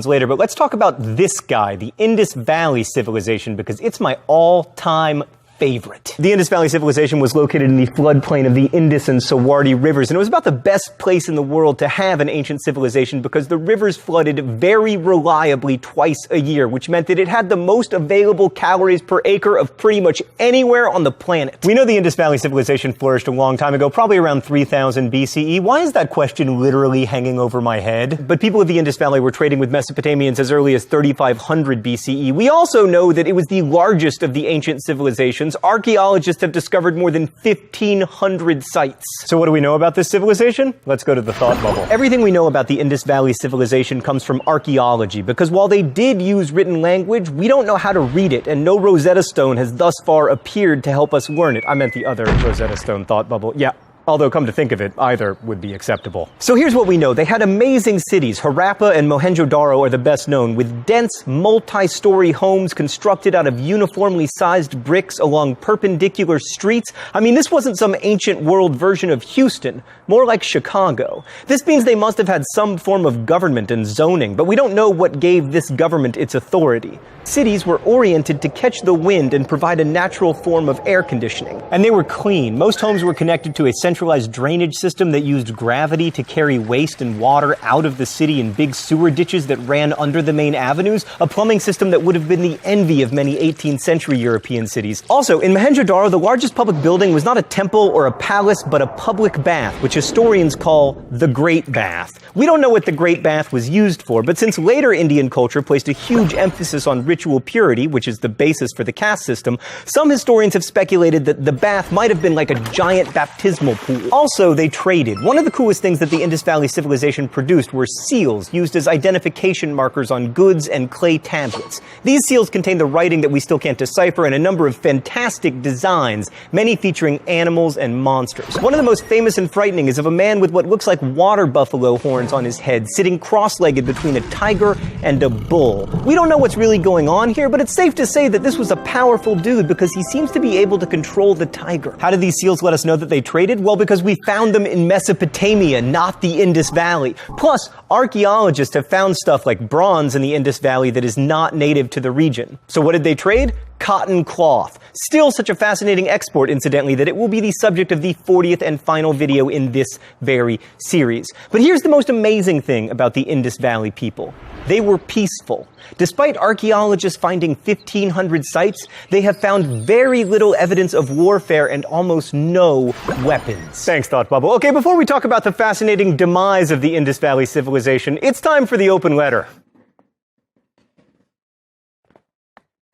later, but let's talk about this guy, the Indus Valley civilization, because it's my all-time favorite. The Indus Valley civilization was located in the floodplain of the Indus and Sawardi rivers, and it was about the best place in the world to have an ancient civilization because the rivers flooded very reliably twice a year, which meant that it had the most available calories per acre of pretty much anywhere on the planet. We know the Indus Valley civilization flourished a long time ago, probably around 3000 BCE. Why is that question literally hanging over my head? But people of the Indus Valley were trading with Mesopotamians as early as 3500 BCE. We also know that it was the largest of the ancient civilizations. Archaeologists have discovered more than 1,500 sites. So what do we know about this civilization? Let's go to the thought bubble. Everything we know about the Indus Valley civilization comes from archaeology, because while they did use written language, we don't know how to read it, and no Rosetta Stone has thus far appeared to help us learn it. I meant the other Rosetta Stone thought bubble. Yeah. Although, come to think of it, either would be acceptable. So here's what we know. They had amazing cities. Harappa and Mohenjo-Daro are the best known, with dense, multi-story homes constructed out of uniformly sized bricks along perpendicular streets. I mean, this wasn't some ancient world version of Houston, more like Chicago. This means they must have had some form of government and zoning, but we don't know what gave this government its authority. Cities were oriented to catch the wind and provide a natural form of air conditioning. And they were clean. Most homes were connected to a centralized drainage system that used gravity to carry waste and water out of the city in big sewer ditches that ran under the main avenues, a plumbing system that would have been the envy of many 18th century European cities. Also, in Mohenjo-Daro, the largest public building was not a temple or a palace, but a public bath, which historians call the Great Bath. We don't know what the Great Bath was used for, but since later Indian culture placed a huge emphasis on ritual purity, which is the basis for the caste system, some historians have speculated that the bath might have been like a giant baptismal pool. Also, they traded. One of the coolest things that the Indus Valley civilization produced were seals used as identification markers on goods and clay tablets. These seals contain the writing that we still can't decipher and a number of fantastic designs, many featuring animals and monsters. One of the most famous and frightening is of a man with what looks like water buffalo horns on his head, sitting cross-legged between a tiger and a bull. We don't know what's really going on here, but it's safe to say that this was a powerful dude because he seems to be able to control the tiger. How did these seals let us know that they traded? Well, because we found them in Mesopotamia, not the Indus Valley. Plus, archaeologists have found stuff like bronze in the Indus Valley that is not native to the region. So what did they trade? Cotton cloth. Still such a fascinating export, incidentally, that it will be the subject of the 40th and final video in this very series. But here's the most amazing thing about the Indus Valley people. They were peaceful. Despite archaeologists finding 1,500 sites, they have found very little evidence of warfare and almost no weapons. Thanks, Thought Bubble. Okay, before we talk about the fascinating demise of the Indus Valley civilization, it's time for the open letter.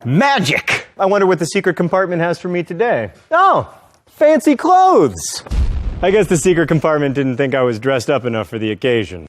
Magic! I wonder what the secret compartment has for me today. Oh, fancy clothes! I guess the secret compartment didn't think I was dressed up enough for the occasion.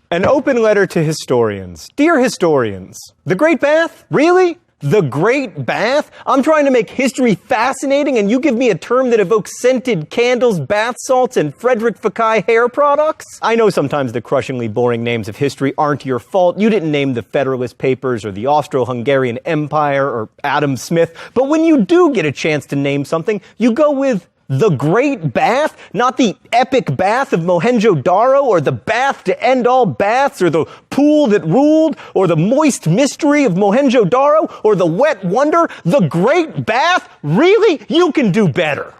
An open letter to historians. Dear historians, the Great Bath? Really? The Great Bath? I'm trying to make history fascinating and you give me a term that evokes scented candles, bath salts, and Frederick Fekkai hair products? I know sometimes the crushingly boring names of history aren't your fault. You didn't name the Federalist Papers or the Austro-Hungarian Empire or Adam Smith. But when you do get a chance to name something, you go with the Great Bath, not the epic bath of Mohenjo-Daro, or the bath to end all baths, or the pool that ruled, or the moist mystery of Mohenjo-Daro, or the wet wonder. The Great Bath? Really? You can do better.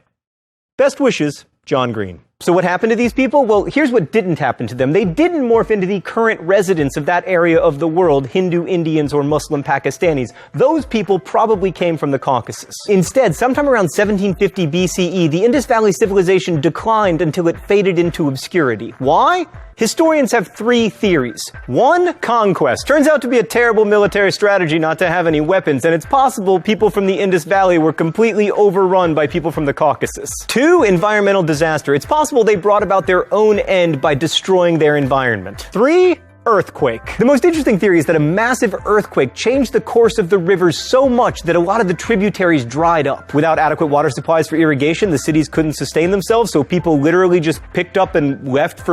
Best wishes, John Green. So what happened to these people? Well, here's what didn't happen to them. They didn't morph into the current residents of that area of the world, Hindu Indians or Muslim Pakistanis. Those people probably came from the Caucasus. Instead, sometime around 1750 BCE, the Indus Valley civilization declined until it faded into obscurity. Why? Historians have three theories. One, conquest. Turns out to be a terrible military strategy not to have any weapons, and it's possible people from the Indus Valley were completely overrun by people from the Caucasus. Two, environmental disaster. It's possible they brought about their own end by destroying their environment. Three, earthquake. The most interesting theory is that a massive earthquake changed the course of the rivers so much that a lot of the tributaries dried up. Without adequate water supplies for irrigation, the cities couldn't sustain themselves, so people literally just picked up and left for